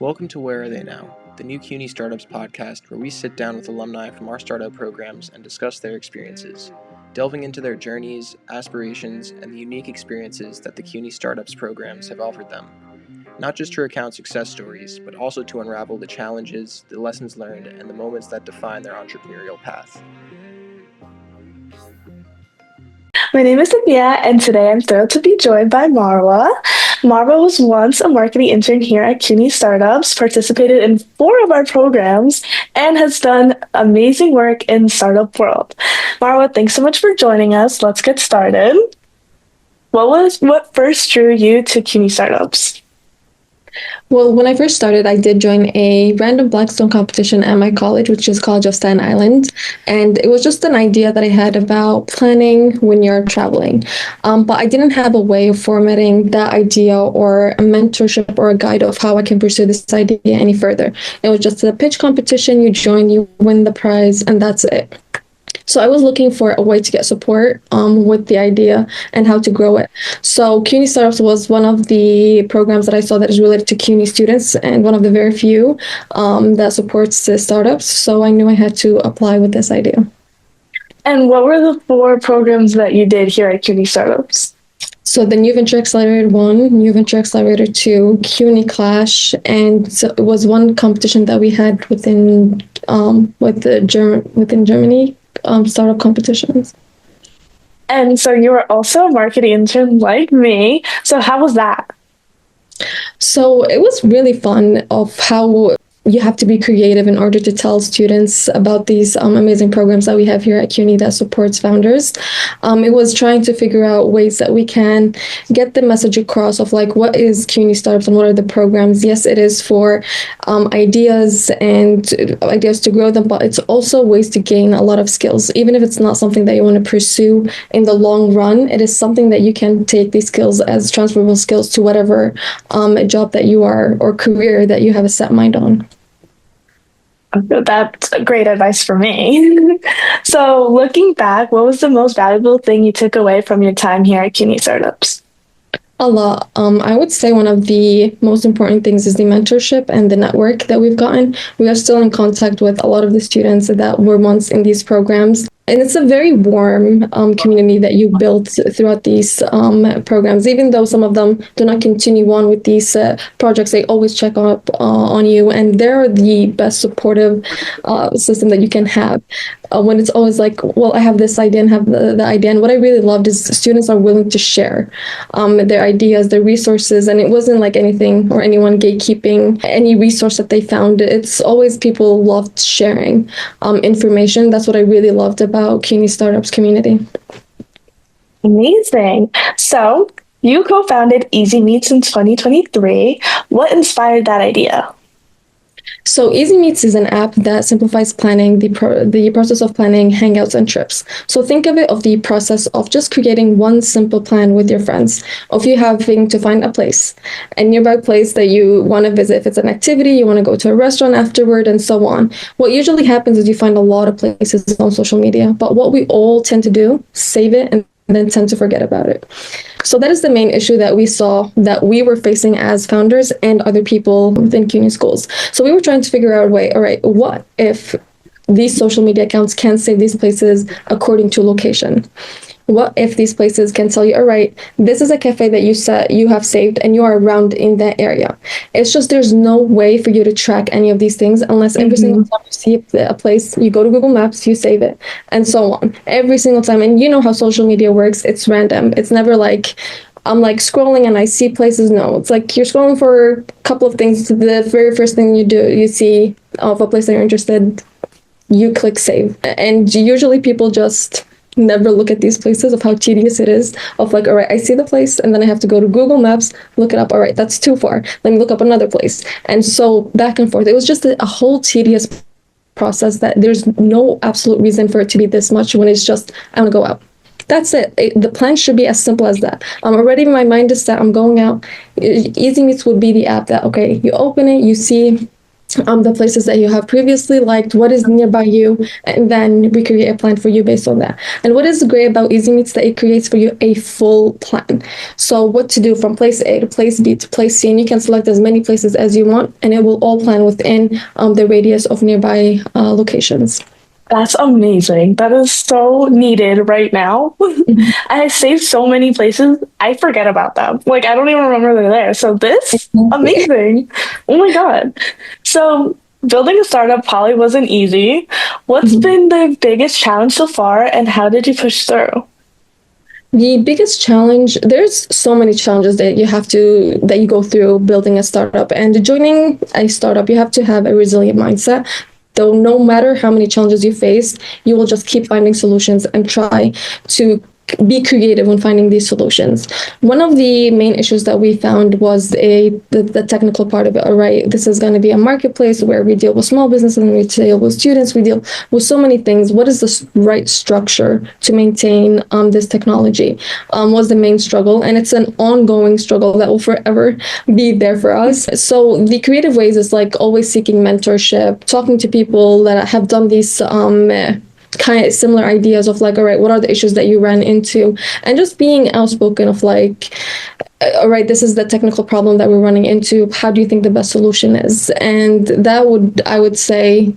Welcome to Where Are They Now, the new CUNY Startups podcast where we sit down with alumni from our startup programs and discuss their experiences, delving into their journeys, aspirations, and the unique experiences that the CUNY Startups programs have offered them. Not just to recount success stories, but also to unravel the challenges, the lessons learned, and the moments that define their entrepreneurial path. My name is Sophia, and today I'm thrilled to be joined by Marwh. Marwh was once a marketing intern here at CUNY Startups, participated in 4 of our programs, and has done amazing work in the startup world. Marwh, thanks so much for joining us. Let's get started. What first drew you to CUNY Startups? Well, when I first started, I did join a random Blackstone competition at my college, which is College of Staten Island. And it was just an idea that I had about planning when you're traveling. But I didn't have a way of formatting that idea or a mentorship or a guide of how I can pursue this idea any further. It was just a pitch competition. You join, you win the prize, and that's it. So I was looking for a way to get support with the idea and how to grow it. So CUNY Startups was one of the programs that I saw that is related to CUNY students and one of the very few that supports the startups. So I knew I had to apply with this idea. And what were the 4 programs that you did here at CUNY Startups? So the New Venture Accelerator 1, New Venture Accelerator 2, CUNY Clash, and so it was one competition that we had within Germany. Startup competitions. And so you were also a marketing intern like me. So how was that? So it was really fun of how you have to be creative in order to tell students about these amazing programs that we have here at CUNY that supports founders. It was trying to figure out ways that we can get the message across of like, what is CUNY Startups and what are the programs? Yes, it is for ideas and ideas to grow them, but it's also ways to gain a lot of skills. Even if it's not something that you want to pursue in the long run, it is something that you can take these skills as transferable skills to whatever job that you are or career that you have a set mind on. That's great advice for me. So looking back, what was the most valuable thing you took away from your time here at CUNY Startups? A lot. I would say one of the most important things is the mentorship and the network that we've gotten. We are still in contact with a lot of the students that were once in these programs. And it's a very warm community that you built throughout these programs. Even though some of them do not continue on with these projects, they always check up on you. And they're the best supportive system that you can have. When it's always like, well, I have this idea and have the idea. And what I really loved is students are willing to share their ideas, their resources. And it wasn't like anything or anyone gatekeeping any resource that they found. It's always people loved sharing information. That's what I really loved about CUNY Startups community. Amazing. So you co-founded EasyMeets in 2023. What inspired that idea? So EasyMeets is an app that simplifies planning, the process of planning Hangouts and trips. So think of it of the process of just creating one simple plan with your friends, of you having to find a place, a nearby place that you want to visit. If it's an activity, you want to go to a restaurant afterward, and so on. What usually happens is you find a lot of places on social media, but what we all tend to do, save it and then tend to forget about it. So that is the main issue that we saw that we were facing as founders and other people within CUNY schools. So we were trying to figure out a way, all right, what if these social media accounts can save these places according to location? What if these places can tell you, all right, this is a cafe that you have saved and you are around in that area. It's just there's no way for you to track any of these things unless every single time you see a place, you go to Google Maps, you save it, and so on. Every single time. And you know how social media works. It's random. It's never like, I'm like scrolling and I see places. No, it's like you're scrolling for a couple of things. The very first thing you do, you see of a place that you're interested, you click save. And usually people just never look at these places of how tedious it is of like, all right, I see the place and then I have to go to Google Maps, look it up. All right, that's too far. Let me look up another place. And so back and forth. It was just a whole tedious process that there's no absolute reason for it to be this much when it's just, I want to go out. That's it. The plan should be as simple as that. I'm already, my mind is set, I'm going out. EasyMeets would be the app that, okay, you open it, you see the places that you have previously liked, what is nearby you, and then we create a plan for you based on that. And what is great about EasyMeets that it creates for you a full plan. So what to do from place A to place B to place C, and you can select as many places as you want, and it will all plan within the radius of nearby locations. That's amazing. That is so needed right now. I save so many places, I forget about them. Like, I don't even remember they're there. So this, amazing. Oh my God. So building a startup probably wasn't easy. What's been the biggest challenge so far, and how did you push through? The biggest challenge, there's so many challenges that you go through building a startup. And joining a startup, you have to have a resilient mindset. Though no matter how many challenges you face, you will just keep finding solutions and try to be creative when finding these solutions. One of the main issues that we found was the technical part of it. All right, this is going to be a marketplace where we deal with small businesses and we deal with students. We deal with so many things. What is the right structure to maintain this technology? Was the main struggle, and it's an ongoing struggle that will forever be there for us. So the creative ways is like always seeking mentorship, talking to people that have done these kind of similar ideas of like, all right, what are the issues that you ran into, and just being outspoken of like, all right, this is the technical problem that we're running into, how do you think the best solution is? And that would, I would say,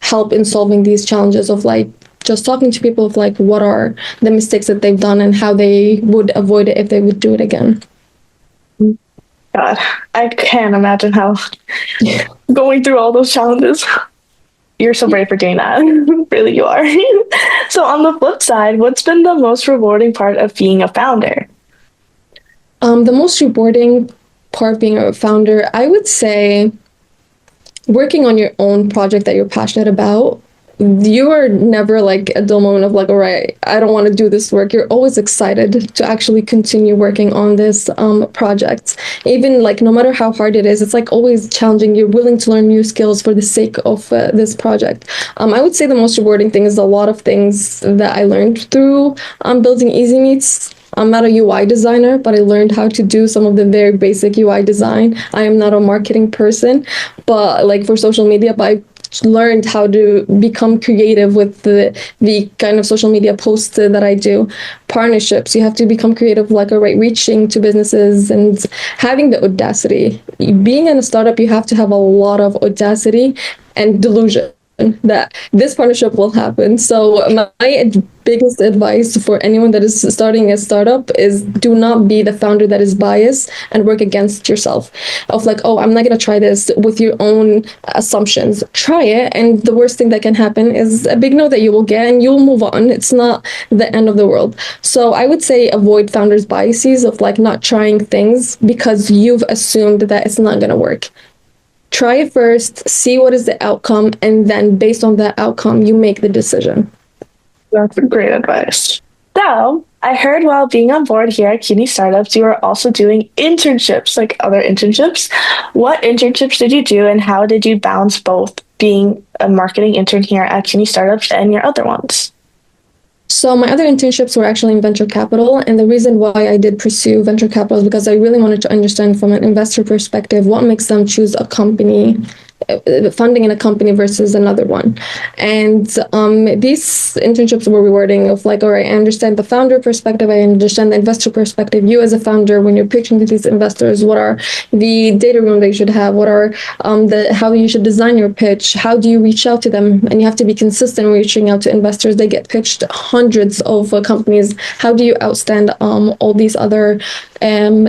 help in solving these challenges of like just talking to people of like what are the mistakes that they've done and how they would avoid it if they would do it again. God, I can't imagine how going through all those challenges. You're so brave for doing that. Really, you are. So on the flip side, what's been the most rewarding part of being a founder? The most rewarding part of being a founder, I would say working on your own project that you're passionate about. You are never like at the moment of like, all right, I don't want to do this work. You're always excited to actually continue working on this project. Even like no matter how hard it is, it's like always challenging. You're willing to learn new skills for the sake of this project. I would say the most rewarding thing is a lot of things that I learned through building EasyMeets. I'm not a UI designer, but I learned how to do some of the very basic UI design. I am not a marketing person, but like for social media, but I learned how to become creative with the kind of social media posts that I do. Partnerships, you have to become creative, like, all right, reaching to businesses and having the audacity. Being in a startup, you have to have a lot of audacity and delusion that this partnership will happen. So my biggest advice for anyone that is starting a startup is do not be the founder that is biased and work against yourself of like, oh, I'm not going to try this with your own assumptions. Try it, and the worst thing that can happen is a big no that you will get and you'll move on. It's not the end of the world. So I would say avoid founders' biases of like not trying things because you've assumed that it's not going to work. Try it first, see what is the outcome, and then based on that outcome, you make the decision. That's great advice. So I heard while being on board here at CUNY Startups, you are also doing internships, like other internships. What internships did you do, and how did you balance both being a marketing intern here at CUNY Startups and your other ones? So my other internships were actually in venture capital. And the reason why I did pursue venture capital is because I really wanted to understand from an investor perspective what makes them choose a company, funding in a company versus another one. And these internships were rewarding of like, all right, I understand the founder perspective, I understand the investor perspective. You as a founder, when you're pitching to these investors, what are the data room they should have? What are how you should design your pitch? How do you reach out to them? And you have to be consistent reaching out to investors. They get pitched hundreds of companies. How do you outstand all these other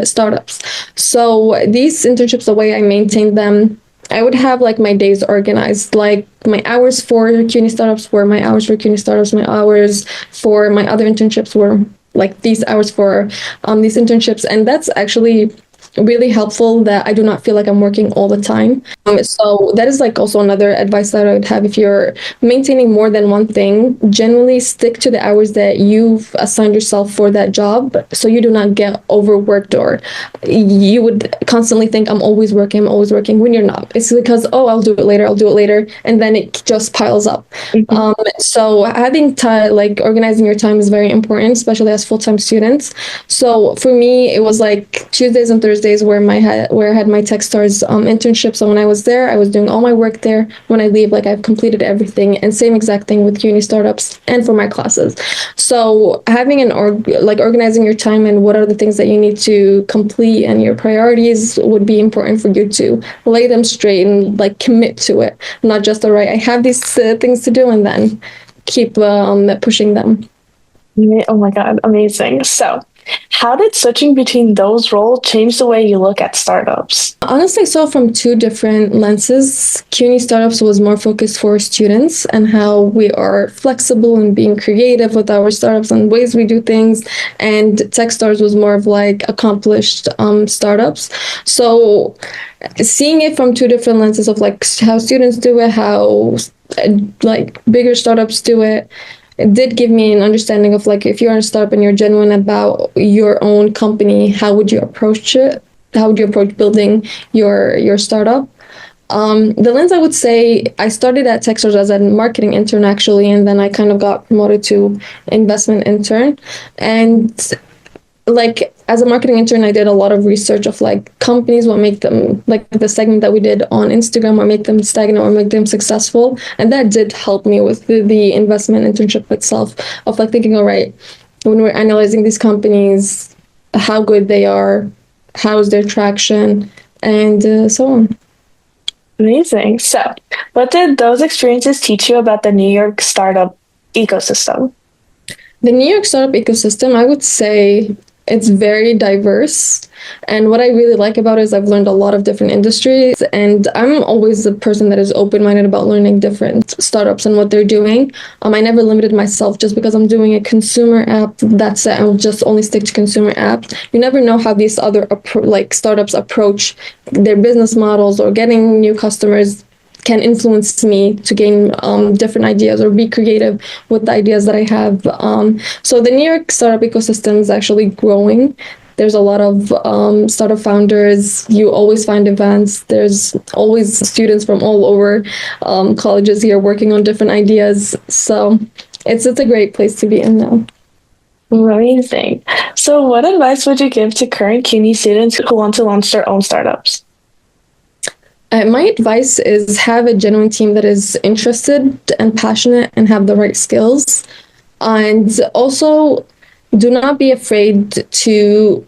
startups? So these internships, the way I maintained them, I would have like my days organized, like my hours for CUNY Startups were my hours for CUNY Startups, my hours for my other internships were like these hours for these internships. And that's actually really helpful that I do not feel like I'm working all the time. So that is like also another advice that I would have. If you're maintaining more than one thing, generally stick to the hours that you've assigned yourself for that job so you do not get overworked, or you would constantly think I'm always working when you're not. It's because, oh, I'll do it later. And then it just piles up. Mm-hmm. So having time, like organizing your time is very important, especially as full-time students. So for me, it was like Tuesdays and Thursdays days where where I had my Techstars internship. So when I was there, I was doing all my work there. When I leave, like I've completed everything, and same exact thing with CUNY Startups and for my classes. So having organizing your time and what are the things that you need to complete and your priorities would be important for you to lay them straight and like commit to it, not just all right, I have these things to do, and then keep pushing them. Oh my God, amazing. So, how did switching between those roles change the way you look at startups? Honestly, I saw from two different lenses. CUNY Startups was more focused for students and how we are flexible and being creative with our startups and ways we do things. And Techstars was more of like accomplished startups. So seeing it from two different lenses of like how students do it, how like bigger startups do it, it did give me an understanding of like if you're in a startup and you're genuine about your own company, how would you approach it? How would you approach building your startup? The lens I would say, I started at Techstars as a marketing intern actually, and then I kind of got promoted to investment intern. And like as a marketing intern, I did a lot of research of like companies, what make them, like the segment that we did on Instagram, what make them stagnant or make them successful. And that did help me with the investment internship itself of like thinking, all right, when we're analyzing these companies, how good they are, how's their traction, and so on. Amazing. So, what did those experiences teach you about the New York startup ecosystem? The New York startup ecosystem, I would say it's very diverse. And what I really like about it is I've learned a lot of different industries. And I'm always the person that is open-minded about learning different startups and what they're doing. I never limited myself just because I'm doing a consumer app. That's it. I'll just only stick to consumer apps. You never know how these other startups approach their business models or getting new customers can influence me to gain different ideas or be creative with the ideas that I have. So the New York startup ecosystem is actually growing. There's a lot of startup founders. You always find events. There's always students from all over colleges here working on different ideas. So it's a great place to be in now. Amazing. So, what advice would you give to current CUNY students who want to launch their own startups? My advice is have a genuine team that is interested and passionate and have the right skills. And also, do not be afraid to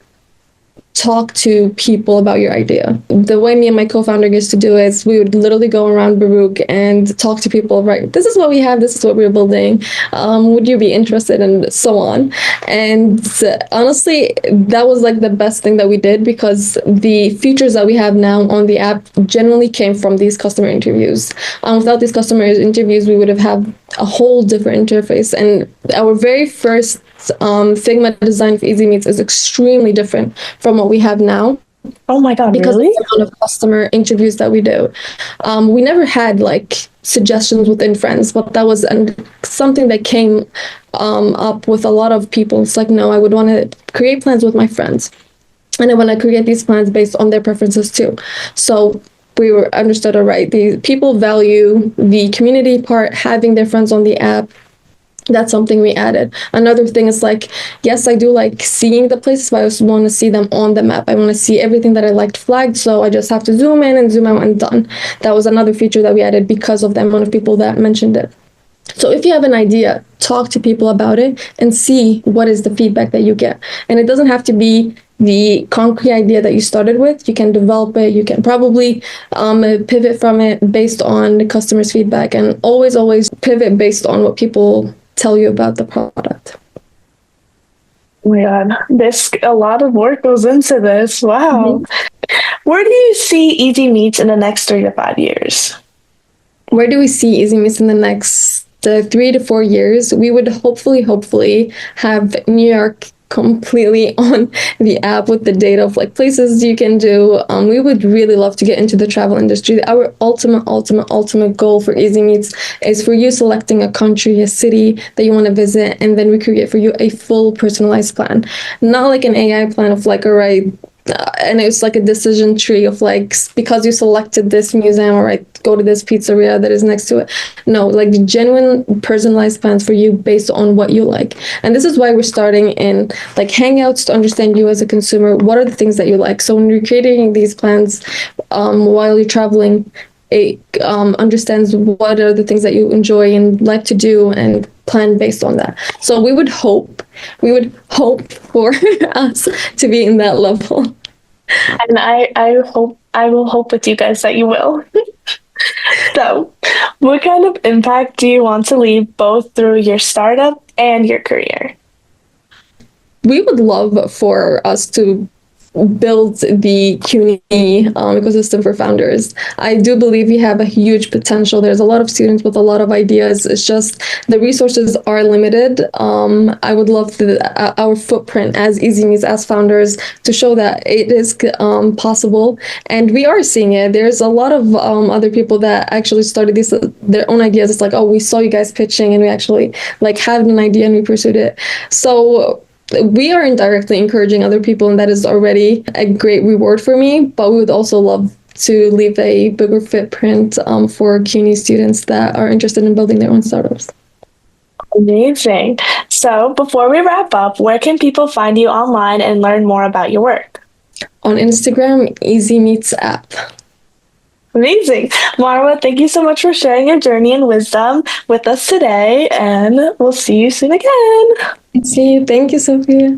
talk to people about your idea. The way me and my co-founder used to do is we would literally go around Baruch and talk to people, right? This is what we have, this is what we're building. Would you be interested? And so on. And honestly, that was like the best thing that we did because the features that we have now on the app generally came from these customer interviews. Without these customer interviews, we would have had a whole different interface. And our very first Figma design for EasyMeets is extremely different from what we have now. Oh my God, because really? of the amount of customer interviews that we do. We never had like suggestions within friends, but that was something that came up with a lot of people. It's like, no, I would want to create plans with my friends. And I want to create these plans based on their preferences too. So we were understood, all right, the people value the community part, having their friends on the app. That's something we added. Another thing is like, yes, I do like seeing the places, but I also want to see them on the map. I want to see everything that I liked flagged, so I just have to zoom in and zoom out and done. That was another feature that we added because of the amount of people that mentioned it. So if you have an idea, talk to people about it and see what is the feedback that you get. And it doesn't have to be the concrete idea that you started with. You can develop it. You can probably pivot from it based on the customer's feedback, and always pivot based on what people tell you about the product. Oh my God, a lot of work goes into this. Wow. Mm-hmm. Where do you see EasyMeets in the next 3 to 5 years? Where do we see EasyMeets in the next 3 to 4 years? We would hopefully have New York completely on the app with the data of like places you can do. We would really love to get into the travel industry. Our ultimate goal for EasyMeets is for you selecting a country, a city that you want to visit, and then we create for you a full personalized plan. Not like an AI plan of like, all right, and it's like a decision tree of like, because you selected this museum, all right, go to this pizzeria that is next to it. No, like genuine personalized plans for you based on what you like. And this is why we're starting in like Hangouts to understand you as a consumer. What are the things that you like? So when you're creating these plans while you're traveling, it understands what are the things that you enjoy and like to do and plan based on that. So we would hope for us to be in that level. And I will hope with you guys that you will. So, what kind of impact do you want to leave both through your startup and your career? We would love for us to build the CUNY ecosystem for founders. I do believe we have a huge potential. There's a lot of students with a lot of ideas. It's just the resources are limited. I would love our footprint as EasyMeets, as founders, to show that it is possible. And we are seeing it. There's a lot of other people that actually started their own ideas. It's like, oh, we saw you guys pitching and we actually like had an idea and we pursued it. So we are indirectly encouraging other people, and that is already a great reward for me. But we would also love to leave a bigger footprint for CUNY students that are interested in building their own startups. Amazing. So before we wrap up, where can people find you online and learn more about your work? On Instagram, EasyMeets app. Amazing. Marwh, thank you so much for sharing your journey and wisdom with us today, and we'll see you soon again. See you. Thank you, Sophia.